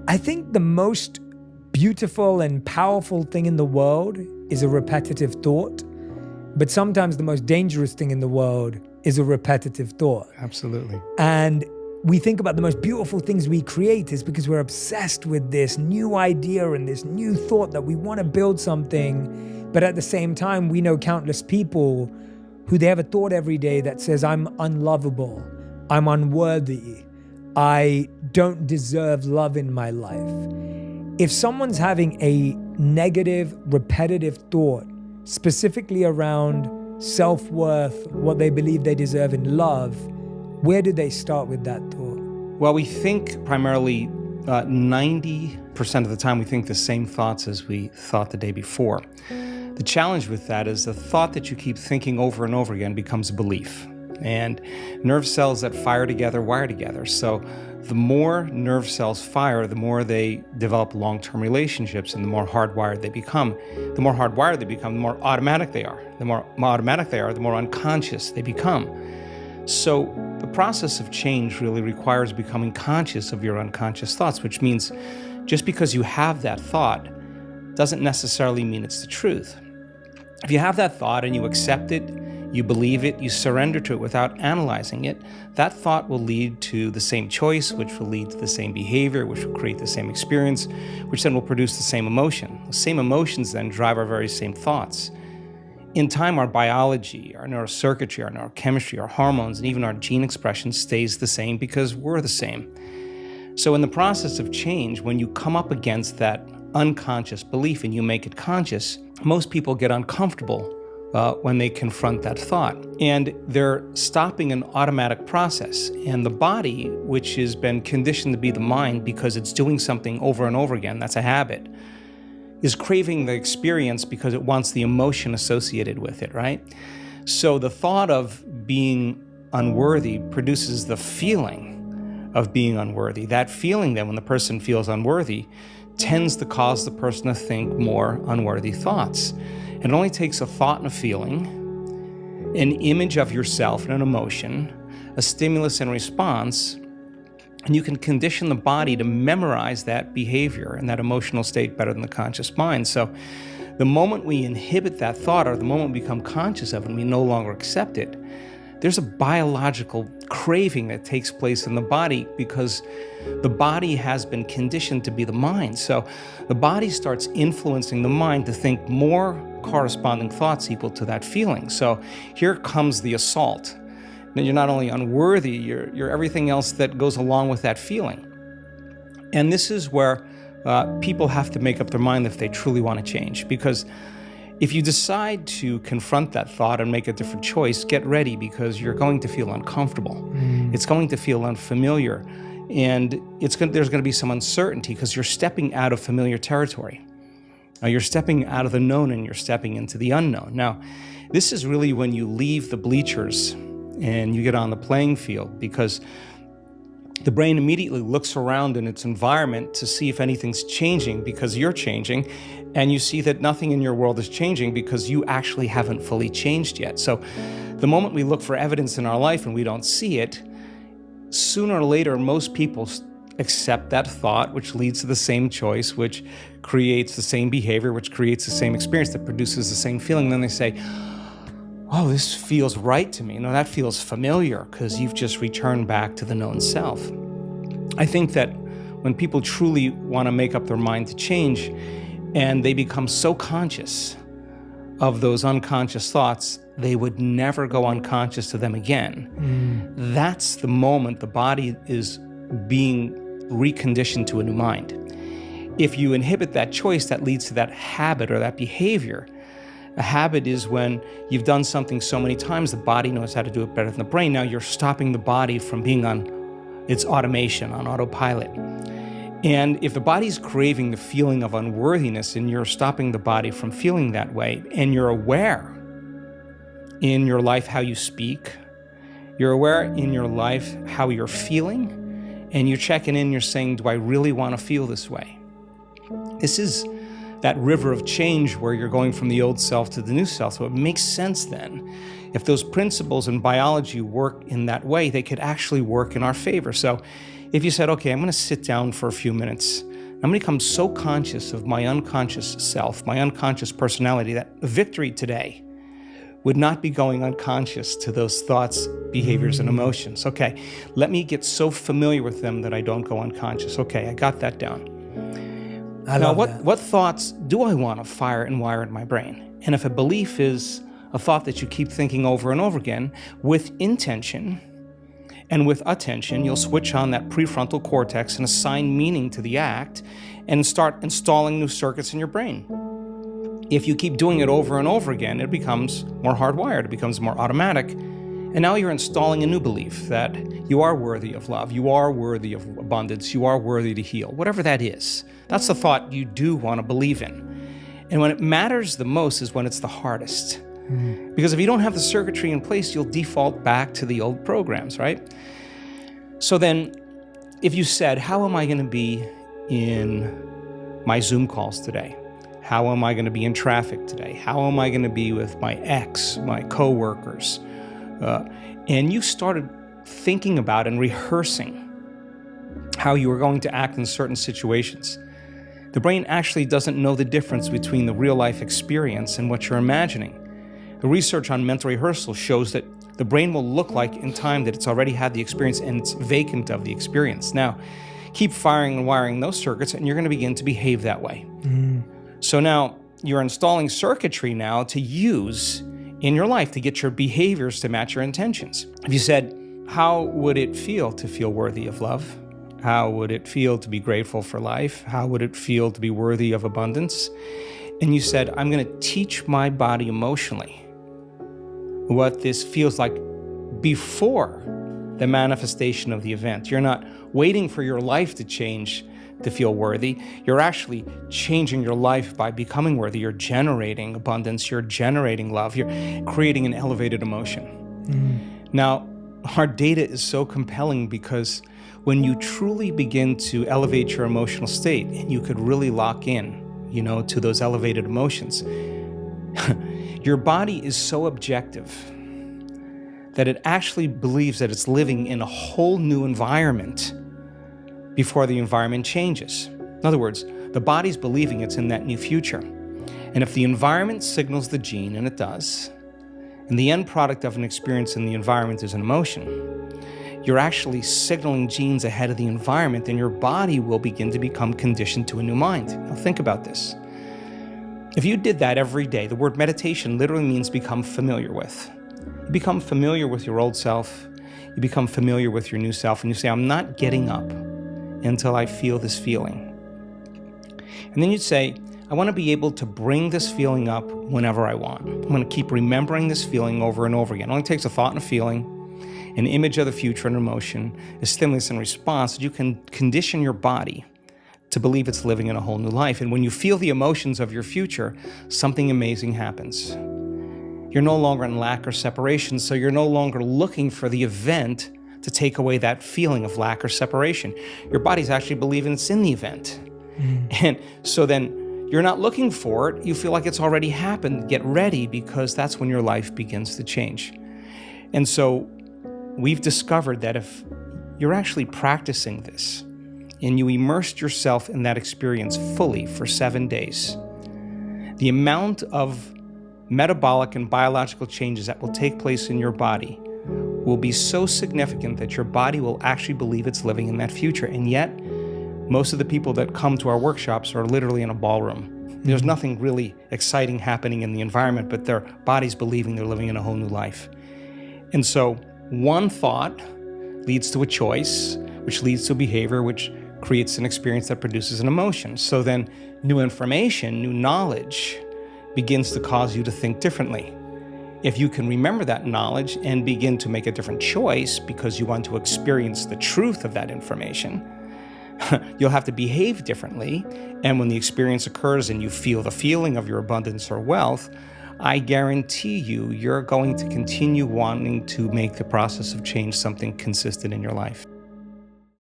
I think the most beautiful and powerful thing in the world is a repetitive thought, but sometimes the most dangerous thing in the world is a repetitive thought. Absolutely. And we think about the most beautiful things we create is because we're obsessed with this new idea and this new thought that we want to build something. But at the same time, we know countless people who they have a thought every day that says, I'm unlovable, I'm unworthy, I don't deserve love in my life. If someone's having a negative, repetitive thought, specifically around self-worth, what they believe they deserve in love, where do they start with that thought? Well, we think primarily 90% of the time we think the same thoughts as we thought the day before. The challenge with that is the thought that you keep thinking over and over again becomes a belief. And nerve cells that fire together wire together. So the more nerve cells fire, the more they develop long-term relationships, and the more hardwired they become. The more hardwired they become, the more automatic they are. The more automatic they are, the more unconscious they become. So the process of change really requires becoming conscious of your unconscious thoughts, which means just because you have that thought doesn't necessarily mean it's the truth. If you have that thought and you accept it, you believe it, you surrender to it without analyzing it, that thought will lead to the same choice, which will lead to the same behavior, which will create the same experience, which then will produce the same emotion. The same emotions then drive our very same thoughts. In time, our biology, our neurocircuitry, our neurochemistry, our hormones, and even our gene expression stays the same because we're the same. So in the process of change, when you come up against that unconscious belief and you make it conscious, most people get uncomfortable when they confront that thought. And they're stopping an automatic process. And the body, which has been conditioned to be the mind because it's doing something over and over again, that's a habit, is craving the experience because it wants the emotion associated with it, right? So the thought of being unworthy produces the feeling of being unworthy. That feeling then, when the person feels unworthy, tends to cause the person to think more unworthy thoughts. It only takes a thought and a feeling, an image of yourself and an emotion, a stimulus and response, and you can condition the body to memorize that behavior and that emotional state better than the conscious mind. So the moment we inhibit that thought, or the moment we become conscious of it and we no longer accept it, there's a biological craving that takes place in the body because the body has been conditioned to be the mind. So the body starts influencing the mind to think more corresponding thoughts equal to that feeling. So here comes the assault. Now, you're not only unworthy, you're everything else that goes along with that feeling. And this is where people have to make up their mind if they truly want to change. Because if you decide to confront that thought and make a different choice, get ready, because you're going to feel uncomfortable. It's going to feel unfamiliar. And there's going to be some uncertainty because you're stepping out of familiar territory. You're stepping out of the known and you're stepping into the unknown. Now, this is really when you leave the bleachers and you get on the playing field, because the brain immediately looks around in its environment to see if anything's changing because you're changing, and you see that nothing in your world is changing because you actually haven't fully changed yet. So the moment we look for evidence in our life and we don't see it, sooner or later, most people accept that thought, which leads to the same choice, which creates the same behavior, which creates the same experience, that produces the same feeling. Then they say, oh, this feels right to me. No, that feels familiar, because you've just returned back to the known self. I think that when people truly want to make up their mind to change, and they become so conscious of those unconscious thoughts, they would never go unconscious to them again. That's the moment the body is being reconditioned to a new mind. If you inhibit that choice, that leads to that habit or that behavior. A habit is when you've done something so many times, the body knows how to do it better than the brain. Now you're stopping the body from being on its automation, on autopilot. And if the body's craving the feeling of unworthiness and you're stopping the body from feeling that way, and you're aware in your life how you speak, you're aware in your life how you're feeling, and you're checking in, you're saying, do I really want to feel this way? This is that river of change where you're going from the old self to the new self. So it makes sense then. If those principles in biology work in that way, they could actually work in our favor. So if you said, okay, I'm going to sit down for a few minutes I'm going to become so conscious of my unconscious self, my unconscious personality, that victory today would not be going unconscious to those thoughts, behaviors, and emotions. Okay, let me get so familiar with them that I don't go unconscious. Okay, I got that down. Now, what thoughts do I want to fire and wire in my brain? And if a belief is a thought that you keep thinking over and over again, with intention and with attention, you'll switch on that prefrontal cortex and assign meaning to the act and start installing new circuits in your brain. If you keep doing it over and over again, it becomes more hardwired, it becomes more automatic. And now you're installing a new belief that you are worthy of love, you are worthy of abundance, you are worthy to heal, whatever that is. That's the thought you do want to believe in. And when it matters the most is when it's the hardest. Because if you don't have the circuitry in place, you'll default back to the old programs, right? So then, if you said, how am I going to be in my Zoom calls today? How am I going to be in traffic today? How am I going to be with my ex, my coworkers? And you started thinking about and rehearsing how you were going to act in certain situations. The brain actually doesn't know the difference between the real life experience and what you're imagining. The research on mental rehearsal shows that the brain will look like in time that it's already had the experience and it's vacant of the experience. Now, keep firing and wiring those circuits and you're going to begin to behave that way. So now you're installing circuitry now to use in your life to get your behaviors to match your intentions. If you said, how would it feel to feel worthy of love? How would it feel to be grateful for life? How would it feel to be worthy of abundance? And you said, I'm going to teach my body emotionally what this feels like before the manifestation of the event. You're not waiting for your life to change to feel worthy. You're actually changing your life by becoming worthy. You're generating abundance. You're generating love. You're creating an elevated emotion. Now, our data is so compelling because when you truly begin to elevate your emotional state and you could really lock in, to those elevated emotions, your body is so objective that it actually believes that it's living in a whole new environment before the environment changes. In other words, the body's believing it's in that new future. And if the environment signals the gene, and it does, and the end product of an experience in the environment is an emotion, you're actually signaling genes ahead of the environment, and your body will begin to become conditioned to a new mind. Now think about this. If you did that every day, the word meditation literally means become familiar with. You become familiar with your old self, you become familiar with your new self, and you say, I'm not getting up until I feel this feeling. And then you'd say, I want to be able to bring this feeling up whenever I want. I'm going to keep remembering this feeling over and over again. It only takes a thought and a feeling, an image of the future and emotion, a stimulus and response, that you can condition your body to believe it's living in a whole new life. And when you feel the emotions of your future, something amazing happens. You're no longer in lack or separation, so you're no longer looking for the event to take away that feeling of lack or separation. Your body's actually believing it's in the event. And so then you're not looking for it, you feel like it's already happened. Get ready, because that's when your life begins to change. And so we've discovered that if you're actually practicing this and you immersed yourself in that experience fully for 7 days, the amount of metabolic and biological changes that will take place in your body will be so significant that your body will actually believe it's living in that future. And yet, most of the people that come to our workshops are literally in a ballroom. There's nothing really exciting happening in the environment, but their body's believing they're living in a whole new life. And so one thought leads to a choice, which leads to a behavior, which creates an experience that produces an emotion. So then new information, new knowledge begins to cause you to think differently. If you can remember that knowledge and begin to make a different choice because you want to experience the truth of that information, you'll have to behave differently. And when the experience occurs and you feel the feeling of your abundance or wealth, I guarantee you're going to continue wanting to make the process of change something consistent in your life.